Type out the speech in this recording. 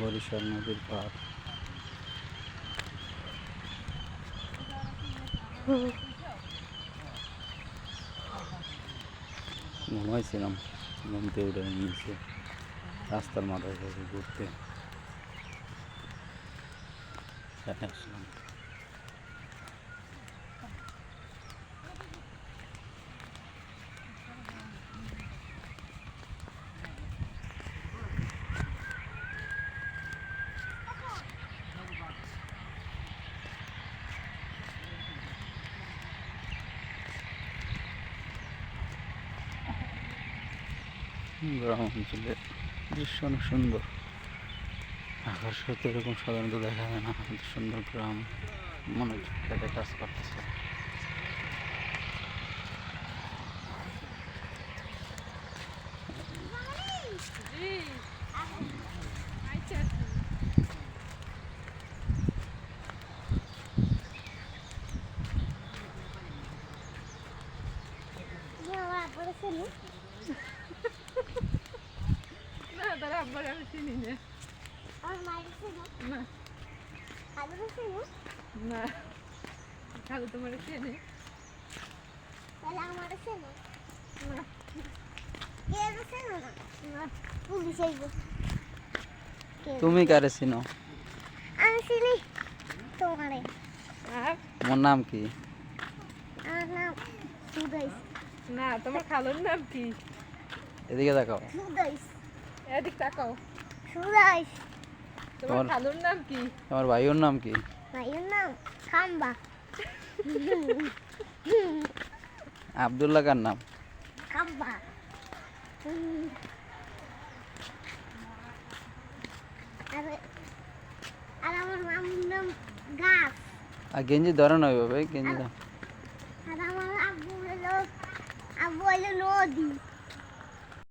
বরিশাল নদীর পার। ঘুমাইছিলাম, ঘুমতে উঠে নিয়েছে রাস্তার মাথায় থেকে ঘুরতে আসলাম। গ্রাম অঞ্চলের দৃশ্য অনেক সুন্দর। আকাশ হতে এরকম সাধারণত দেখা যায় না। সুন্দর গ্রাম, মনে হচ্ছে খেতে কাজ করতেছে। না তারা আব্বার আমি চিনি না। না না খালু তোমার চেনে না। তুমি কারে চিনো? আমি চিনি তোমারে। আর তোমার নাম কি? আমার নাম সুদাইস। না তোমার খালুর নাম কি? এদিকে দেখাও। সুদাইস। এদিক তাকাও। সুদাইস। তোমার খালুর নাম কি? আমার ভাইয়ের নাম কি? ভাইয়ের নাম খাম্বা। আব্দুল্লাহ কার নাম? খাম্বা। আর আর আমার মামুর নাম গাছ। আর গেঞ্জি ধরে না ওইভাবে, গেঞ্জি আর আমার আব্বু হলো নদী।